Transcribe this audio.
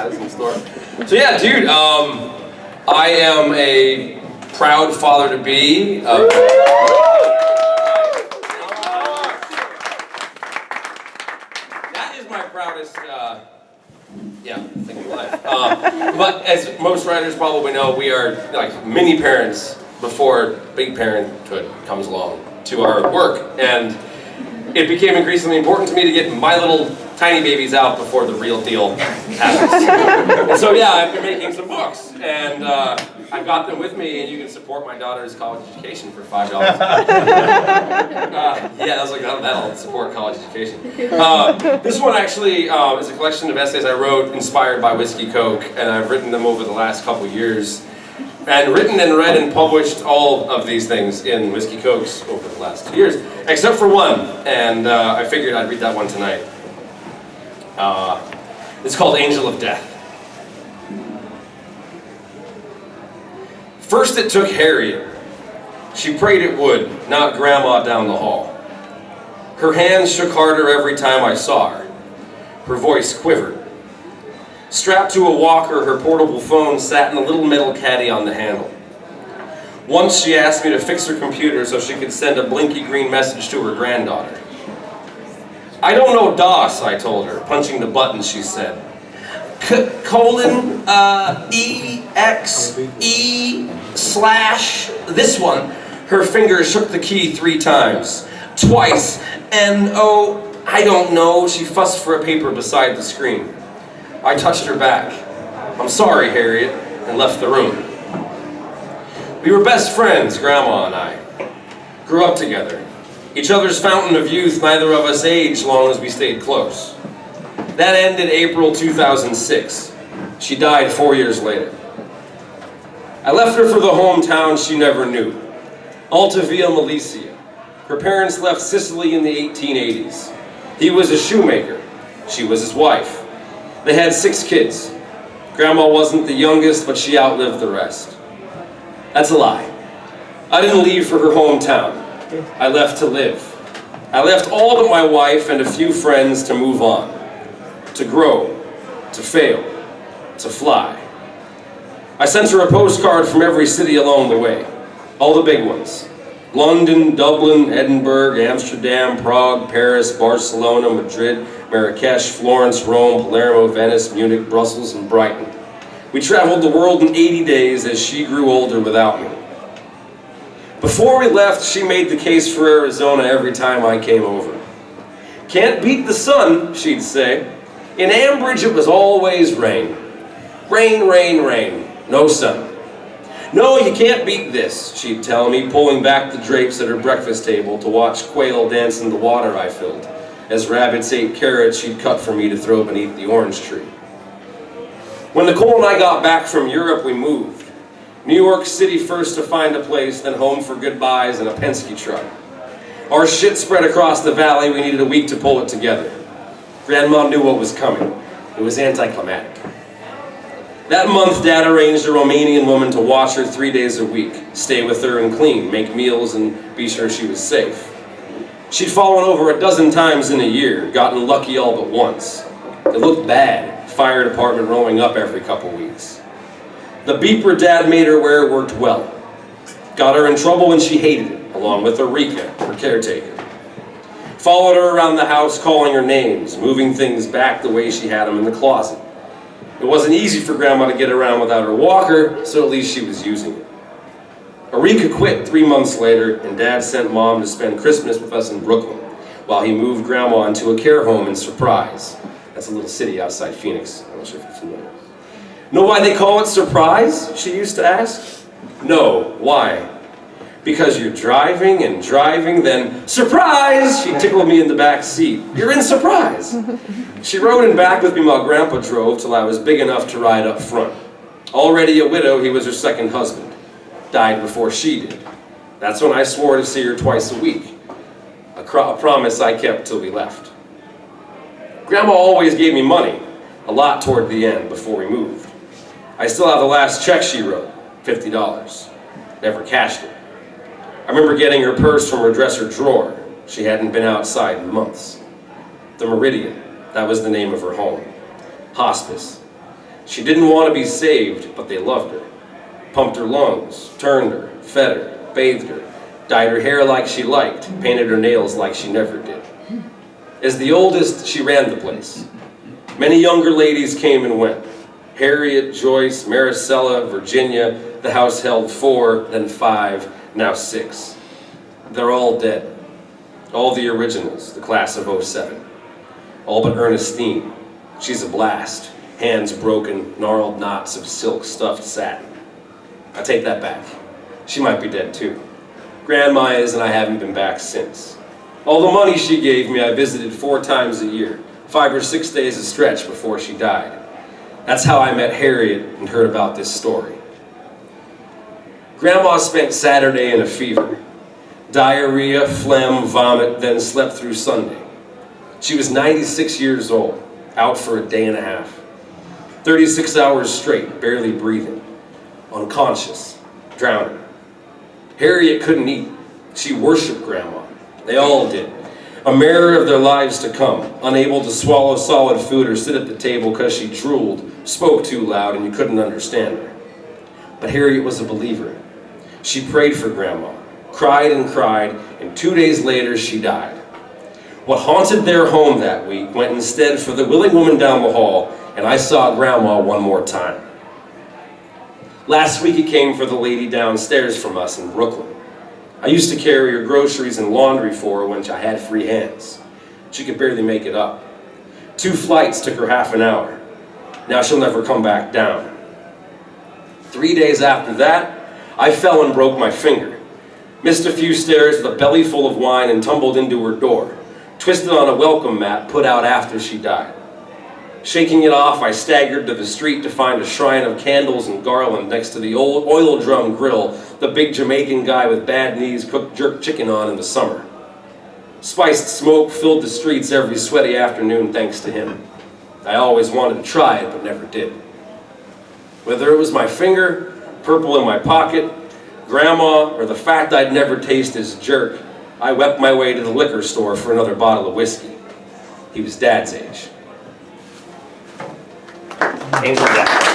status in the store. So yeah, dude, I am a proud father-to-be. That is my proudest, thing in life. But as most writers probably know, we are like mini parents before big parenthood comes along to our work. And it became increasingly important to me to get my little tiny babies out before the real deal happens. And so yeah, I've been making some books, and I've got them with me, and you can support my daughter's college education for $5. Yeah, I was like, that'll support college education. This one actually is a collection of essays I wrote inspired by Whiskey Coke, and I've written them over the last couple years. And written and read and published all of these things in Whiskey Cokes over the last 2 years, except for one, and I figured I'd read that one tonight. It's called Angel of Death. First it took Harriet. She prayed it would, not Grandma down the hall. Her hands shook harder every time I saw her. Her voice quivered. Strapped to a walker, her portable phone sat in a little metal caddy on the handle. Once she asked me to fix her computer so she could send a blinky green message to her granddaughter. I don't know DOS, I told her, punching the button, she said. EXE/ this one. Her fingers shook the key 3 times. Twice. NO, I don't know, she fussed for a paper beside the screen. I touched her back. I'm sorry, Harriet, and left the room. We were best friends, Grandma and I. Grew up together. Each other's fountain of youth, neither of us aged long as we stayed close. That ended April 2006. She died 4 years later. I left her for the hometown she never knew, Alta Via Milicia. Her parents left Sicily in the 1880s. He was a shoemaker. She was his wife. They had 6 kids. Grandma wasn't the youngest, but she outlived the rest. That's a lie. I didn't leave for her hometown. I left to live. I left all but my wife and a few friends to move on, to grow, to fail, to fly. I sent her a postcard from every city along the way, all the big ones. London, Dublin, Edinburgh, Amsterdam, Prague, Paris, Barcelona, Madrid, Marrakesh, Florence, Rome, Palermo, Venice, Munich, Brussels, and Brighton. We traveled the world in 80 days as she grew older without me. Before we left, she made the case for Arizona every time I came over. Can't beat the sun, she'd say. In Ambridge, it was always rain. Rain, rain, rain. No sun. No, you can't beat this, she'd tell me, pulling back the drapes at her breakfast table to watch quail dance in the water I filled, as rabbits ate carrots she'd cut for me to throw beneath the orange tree. When Nicole and I got back from Europe, we moved. New York City first to find a place, then home for goodbyes and a Penske truck. Our shit spread across the valley, we needed a week to pull it together. Grandma knew what was coming. It was anticlimactic. That month, Dad arranged a Romanian woman to watch her 3 days a week, stay with her and clean, make meals, and be sure she was safe. She'd fallen over a dozen times in a year, gotten lucky all but once. It looked bad, fire department rolling up every couple weeks. The beeper Dad made her wear worked well. Got her in trouble when she hated it, along with Eureka, her caretaker. Followed her around the house calling her names, moving things back the way she had them in the closet. It wasn't easy for Grandma to get around without her walker, so at least she was using it. Eureka quit 3 months later, and Dad sent Mom to spend Christmas with us in Brooklyn, while he moved Grandma into a care home in Surprise. That's a little city outside Phoenix. I'm not sure if you're familiar. Know why they call it Surprise? She used to ask. No, why? Because you're driving and driving, then surprise! She tickled me in the back seat. You're in Surprise! She rode in back with me while Grandpa drove till I was big enough to ride up front. Already a widow, he was her second husband. Died before she did. That's when I swore to see her twice a week. A promise I kept till we left. Grandma always gave me money, a lot toward the end before we moved. I still have the last check she wrote, $50. Never cashed it. I remember getting her purse from her dresser drawer. She hadn't been outside in months. The Meridian, that was the name of her home. Hospice. She didn't want to be saved, but they loved her. Pumped her lungs, turned her, fed her, bathed her, dyed her hair like she liked, painted her nails like she never did. As the oldest, she ran the place. Many younger ladies came and went. Harriet, Joyce, Maricela, Virginia. The house held 4, then 5, now 6. They're all dead. All the originals, the class of '07. All but Ernestine. She's a blast. Hands broken, gnarled knots of silk stuffed satin. I take that back. She might be dead too. Grandma is, and I haven't been back since. All the money she gave me, I visited 4 times a year, 5 or 6 days a stretch before she died. That's how I met Harriet and heard about this story. Grandma spent Saturday in a fever. Diarrhea, phlegm, vomit, then slept through Sunday. She was 96 years old, out for a day and a half. 36 hours straight, barely breathing. Unconscious, drowning. Harriet couldn't eat. She worshipped Grandma. They all did. A mirror of their lives to come, unable to swallow solid food or sit at the table because she drooled, spoke too loud, and you couldn't understand her. But Harriet was a believer. She prayed for Grandma, cried, and 2 days later she died. What haunted their home that week went instead for the willing woman down the hall, and I saw Grandma one more time. Last week it came for the lady downstairs from us in Brooklyn. I used to carry her groceries and laundry for her when I had free hands. She could barely make it up. 2 flights took her half an hour. Now she'll never come back down. 3 days after that, I fell and broke my finger. Missed a few stairs with a belly full of wine and tumbled into her door. Twisted on a welcome mat put out after she died. Shaking it off, I staggered to the street to find a shrine of candles and garland next to the old oil drum grill the big Jamaican guy with bad knees cooked jerk chicken on in the summer. Spiced smoke filled the streets every sweaty afternoon thanks to him. I always wanted to try it, but never did. Whether it was my finger, purple in my pocket, Grandma, or the fact I'd never tasted his jerk, I wept my way to the liquor store for another bottle of whiskey. He was Dad's age. Angel Dad.